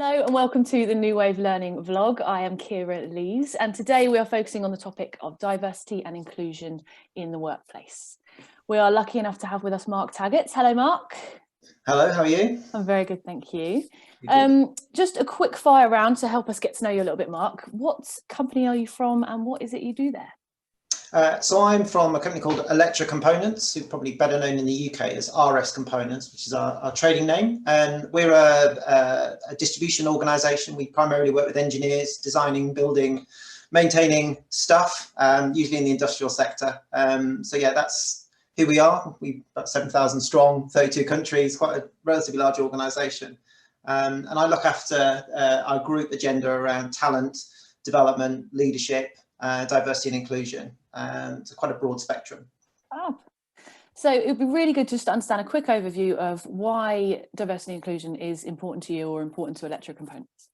Hello and welcome to the New Wave Learning vlog. I am Ciara Lees and today we are focusing on the topic of diversity and inclusion in the workplace. We are lucky enough to have with us Mark Taggart. Hello Mark. Hello, how are you? I'm very good, thank you. Good. Just a quick fire round to help us get to know you a little bit, Mark. What company are you from and what is it you do there? So I'm from a company called Electra Components, who are probably better known in the UK as RS Components, which is our trading name. And we're a distribution organisation. We primarily work with engineers, designing, building, maintaining stuff, usually in the industrial sector. So yeah, that's who we are. We're about 7,000 strong, 32 countries, quite a relatively large organisation. And I look after our group agenda around talent, development, leadership, diversity and inclusion. So quite a broad spectrum. Oh. So it would be really good just to understand a quick overview of why diversity and inclusion is important to you or important to Electra Components.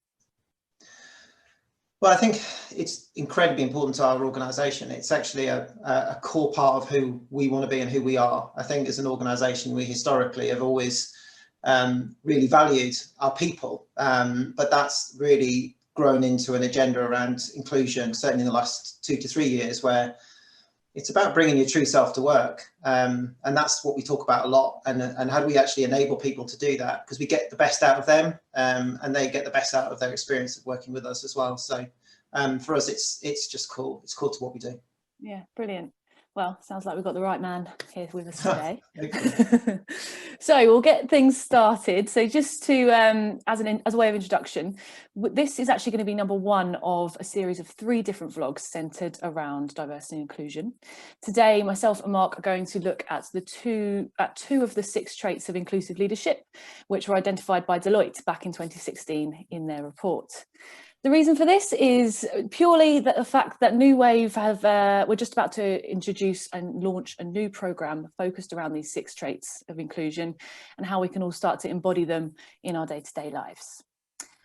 Well, I think it's incredibly important to our organisation. It's actually a core part of who we want to be and who we are. I think as an organisation, we historically have always really valued our people, but that's really grown into an agenda around inclusion, certainly in the last 2 to 3 years, where it's about bringing your true self to work. And that's what we talk about a lot. And how do we actually enable people to do that? Because we get the best out of them and they get the best out of their experience of working with us as well. So for us, it's just cool. It's cool to what we do. Yeah, brilliant. Well, sounds like we've got the right man here with us today. So we'll get things started. So just to, as a way of introduction, this is actually going to be number 1 of a series of 3 different vlogs centered around diversity and inclusion. Today, myself and Mark are going to look at two of the 6 traits of inclusive leadership, which were identified by Deloitte back in 2016 in their report. The reason for this is purely the fact that New Wave we're just about to introduce and launch a new programme focused around these 6 traits of inclusion and how we can all start to embody them in our day-to-day lives.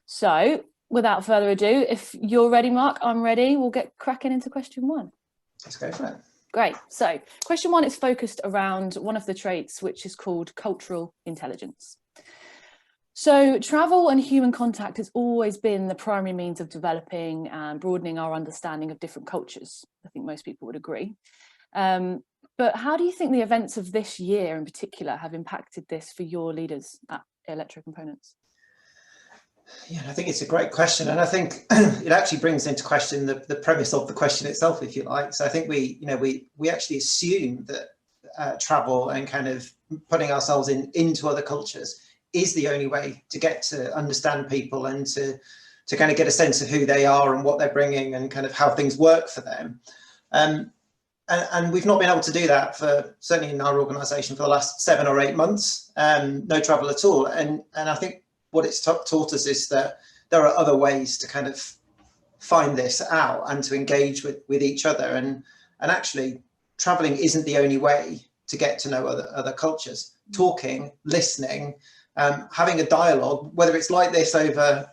So without further ado, if you're ready, Mark, I'm ready. We'll get cracking into question 1. Let's go for it. Great. So question 1 is focused around one of the traits, which is called cultural intelligence. So travel and human contact has always been the primary means of developing and broadening our understanding of different cultures. I think most people would agree. But how do you think the events of this year in particular have impacted this for your leaders at Electra Components? Yeah, I think it's a great question. And I think it actually brings into question the premise of the question itself, if you like. So I think we actually assume that travel and kind of putting ourselves into other cultures is the only way to get to understand people and to kind of get a sense of who they are and what they're bringing and kind of how things work for them. And we've not been able to do that for certainly in our organisation for the last 7 or 8 months, no travel at all. And I think what it's taught us is that there are other ways to kind of find this out and to engage with each other. And actually travelling isn't the only way to get to know other cultures. Talking, listening, having a dialogue, whether it's like this over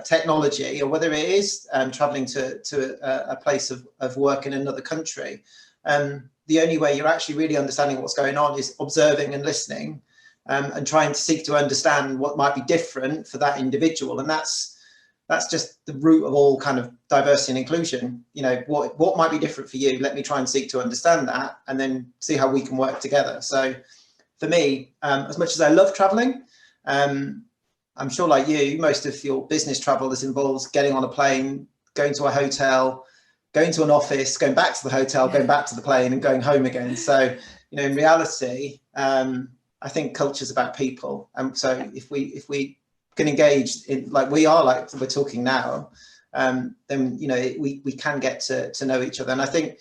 technology or whether it is traveling to a place of work in another country, the only way you're actually really understanding what's going on is observing and listening and trying to seek to understand what might be different for that individual. And that's just the root of all kind of diversity and inclusion. You know, what might be different for you? Let me try and seek to understand that and then see how we can work together. So for me, as much as I love traveling, I'm sure like you, most of your business travel is involves getting on a plane, going to a hotel, going to an office, going back to the hotel, going back to the plane and going home again. So, you know, in reality, I think culture's about people. And so if we can engage in like we are, like we're talking now, then, you know, we can get to know each other. And I think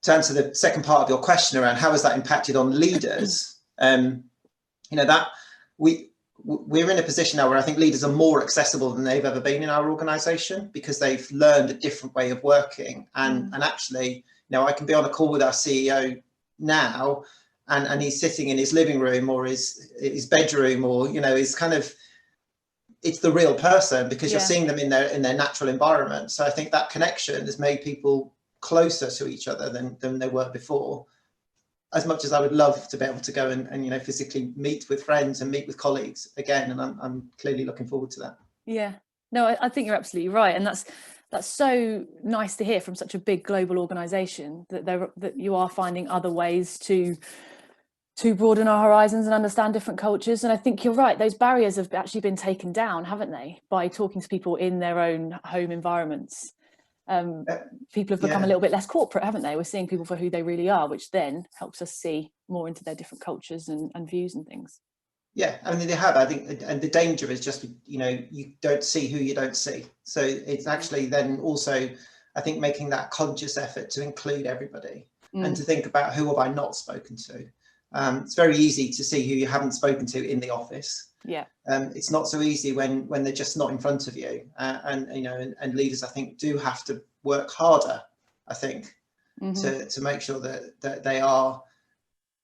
to answer the second part of your question around how has that impacted on leaders, you know, that we're in a position now where I think leaders are more accessible than they've ever been in our organisation because they've learned a different way of working. And actually, you know, I can be on a call with our CEO now and he's sitting in his living room or his bedroom or, you know, it's the real person because you're seeing them in their natural environment. So I think that connection has made people closer to each other than they were before. As much as I would love to be able to go and you know, physically meet with friends and meet with colleagues again, and I'm clearly looking forward to that. Yeah, no, I think you're absolutely right, and that's so nice to hear from such a big global organisation that you are finding other ways to broaden our horizons and understand different cultures. And I think you're right; those barriers have actually been taken down, haven't they, by talking to people in their own home environments. People have become a little bit less corporate, haven't they? We're seeing people for who they really are, which then helps us see more into their different cultures and views and things. Yeah, I mean, they have, I think, and the danger is just, you don't see who you don't see. So it's actually then also, I think, making that conscious effort to include everybody and to think about who have I not spoken to. It's very easy to see who you haven't spoken to in the office. Yeah. It's not so easy when they're just not in front of you. And leaders, I think, do have to work harder, I think, to make sure that they are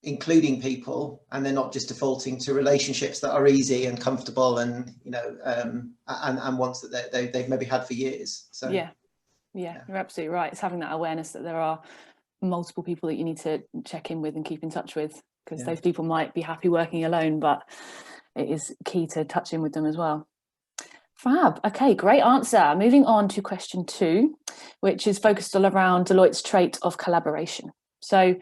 including people and they're not just defaulting to relationships that are easy and comfortable and and ones that they've maybe had for years. So yeah, you're absolutely right. It's having that awareness that there are multiple people that you need to check in with and keep in touch with, because those people might be happy working alone, but it is key to touch in with them as well. Fab. Okay, great answer. Moving on to question 2, which is focused all around Deloitte's trait of collaboration. So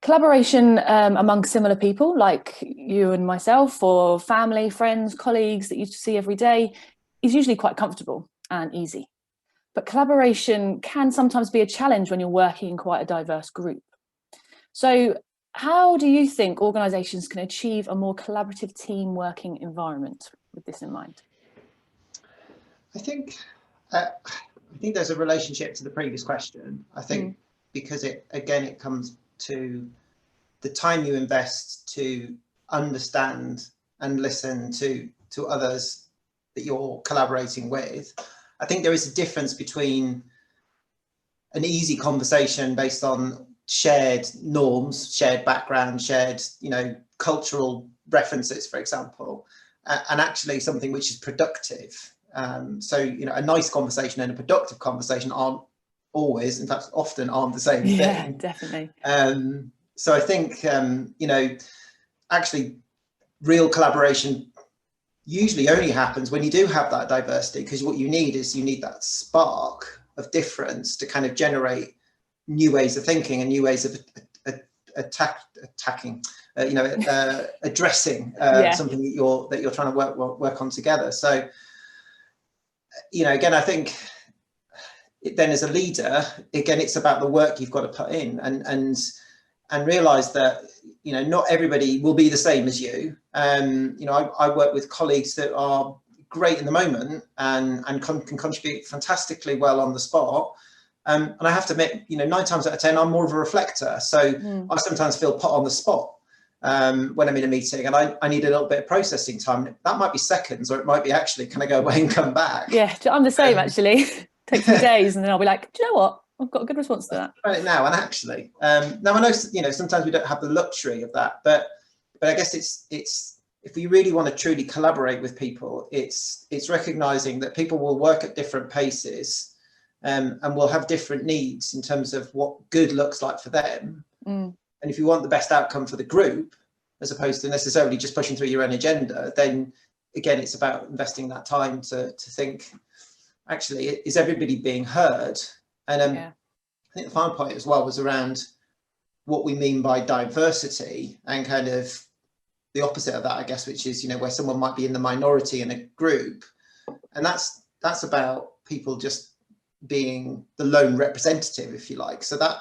collaboration among similar people like you and myself, or family, friends, colleagues that you see every day, is usually quite comfortable and easy. But collaboration can sometimes be a challenge when you're working in quite a diverse group. So how do you think organisations can achieve a more collaborative team working environment with this in mind? I think there's a relationship to the previous question. I think because it comes to the time you invest to understand and listen to others that you're collaborating with. I think there is a difference between an easy conversation based on shared norms, shared background, shared, cultural references, for example, and actually something which is productive. So, a nice conversation and a productive conversation aren't always, in fact, often aren't the same thing. Yeah, definitely. So I think, actually real collaboration usually only happens when you do have that diversity, because what you need that spark of difference to kind of generate new ways of thinking and new ways of addressing something that you're trying to work on together. So, again, I think then as a leader, again, it's about the work you've got to put in and realize that, not everybody will be the same as you. I work with colleagues that are great in the moment and can contribute fantastically well on the spot. And I have to admit, 9 times out of 10, I'm more of a reflector. So I sometimes feel put on the spot when I'm in a meeting and I need a little bit of processing time. That might be seconds, or it might be actually, can I go away and come back? Yeah, I'm the same actually. Takes me days and then I'll be like, do you know what? I've got a good response to that. Right now, and actually, now I know, sometimes we don't have the luxury of that, but I guess it's if we really want to truly collaborate with people, it's recognizing that people will work at different paces, and will have different needs in terms of what good looks like for them. And if you want the best outcome for the group, as opposed to necessarily just pushing through your own agenda, then again, it's about investing that time to think, actually, is everybody being heard? And I think the final point as well was around what we mean by diversity, and kind of the opposite of that, I guess, which is, where someone might be in the minority in a group. And that's about people just being the lone representative, if you like. So that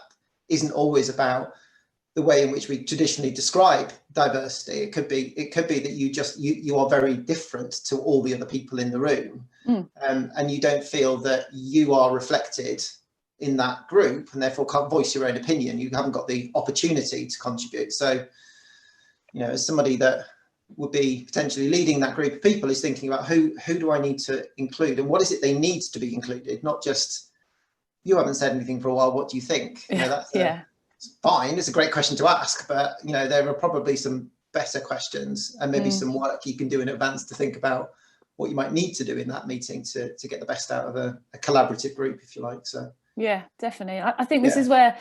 isn't always about the way in which we traditionally describe diversity. It could be that you are very different to all the other people in the room, and you don't feel that you are reflected in that group and therefore can't voice your own opinion. You haven't got the opportunity to contribute. So, as somebody that would be potentially leading that group of people, is thinking about who do I need to include and what is it they need to be included, not just, you haven't said anything for a while, what do you think? It's fine. It's a great question to ask, but there are probably some better questions and maybe some work you can do in advance to think about what you might need to do in that meeting to get the best out of a collaborative group, if you like. So yeah, definitely. I think this is where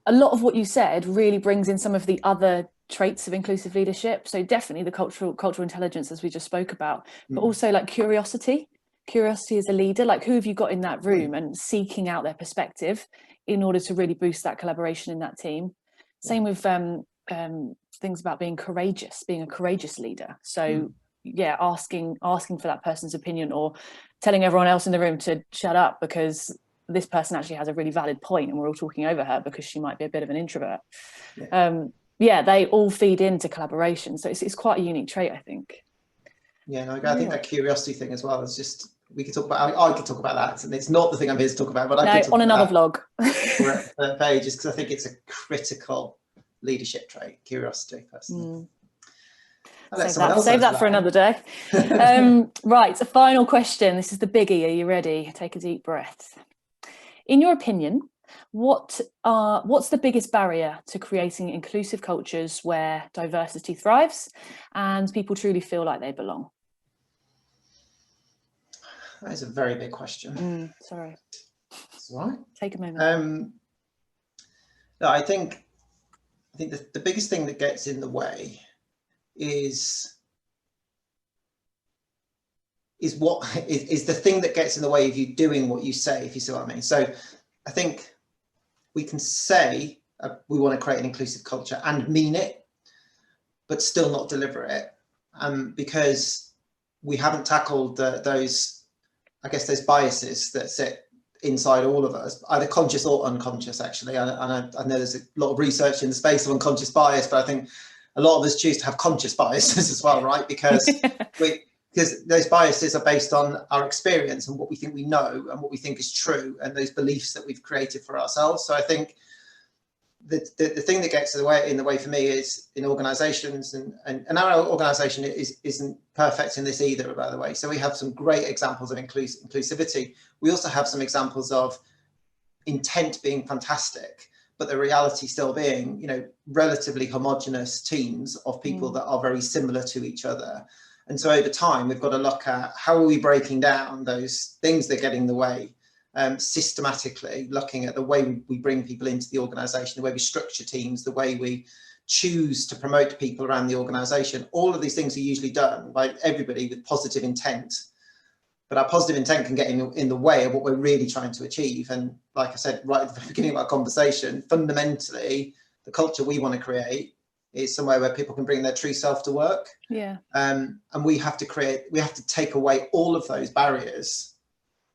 a lot of what you said really brings in some of the other traits of inclusive leadership. So definitely the cultural intelligence, as we just spoke about, but also like curiosity as a leader. Like, who have you got in that room, and seeking out their perspective in order to really boost that collaboration in that team. Same with things about being courageous, being a courageous leader. So yeah, asking for that person's opinion, or telling everyone else in the room to shut up because this person actually has a really valid point and we're all talking over her because she might be a bit of an introvert. They all feed into collaboration. So it's quite a unique trait, I think. Yeah, no, I think that curiosity thing as well is just, we could talk about, I could talk about that, and it's not the thing I'm here to talk about, but I could talk on another about vlog for pages, because I think it's a critical leadership trait, curiosity, personally. Save that for another day. Right, a final question. This is the biggie. Are you ready? Take a deep breath. In your opinion, what's the biggest barrier to creating inclusive cultures where diversity thrives and people truly feel like they belong? That is a very big question. Sorry. That's all right. Take a moment. No, I think the biggest thing that gets in the way is the thing that gets in the way of you doing what you say, if you see what I mean. So I think we can say we want to create an inclusive culture and mean it, but still not deliver it, because we haven't tackled those biases that sit inside all of us, either conscious or unconscious, actually. And I know there's a lot of research in the space of unconscious bias, but I think a lot of us choose to have conscious biases as well, right? Because those biases are based on our experience and what we think we know and what we think is true, and those beliefs that we've created for ourselves. So I think the thing that gets in the way for me is in organizations, and our organization isn't perfect in this either, by the way. So we have some great examples of inclusivity. We also have some examples of intent being fantastic, but the reality still being, relatively homogenous teams of people that are very similar to each other. And so over time, we've got to look at how are we breaking down those things that get in the way, systematically looking at the way we bring people into the organization, the way we structure teams, the way we choose to promote people around the organization. All of these things are usually done by everybody with positive intent, but our positive intent can get in the way of what we're really trying to achieve. And like I said right at the beginning of our conversation, fundamentally, the culture we want to create is somewhere where people can bring their true self to work. Yeah. And we have to take away all of those barriers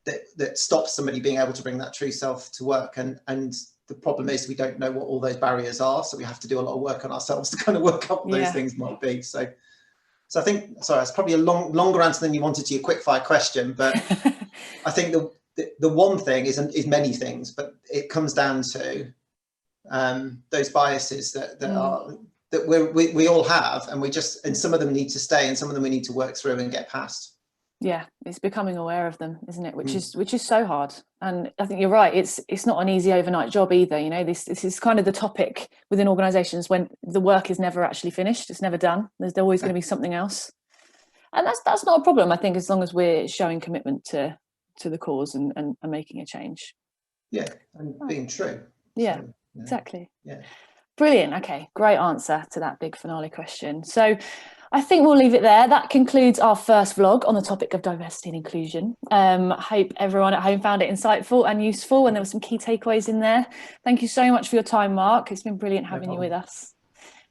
that stop somebody being able to bring that true self to work. And the problem is we don't know what all those barriers are. So we have to do a lot of work on ourselves to kind of work out what those things might be. So I think, sorry, it's probably a longer answer than you wanted to your quick fire question, but I think the one thing is many things, but it comes down to those biases that we all have, and some of them need to stay and some of them we need to work through and get past. Yeah, it's becoming aware of them, isn't it? Which is so hard. And I think you're right. It's not an easy overnight job either. This is kind of the topic within organizations when the work is never actually finished. It's never done. There's always going to be something else. And that's not a problem, I think, as long as we're showing commitment to the cause and making a change. Yeah, and being true. Yeah, so, exactly. Yeah. Brilliant. Okay, great answer to that big finale question. So I think we'll leave it there. That concludes our first vlog on the topic of diversity and inclusion. I hope everyone at home found it insightful and useful, and there were some key takeaways in there. Thank you so much for your time, Mark. It's been brilliant having you with us.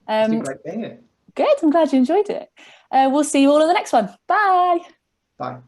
It's been great being here. Good. I'm glad you enjoyed it. We'll see you all in the next one. Bye. Bye.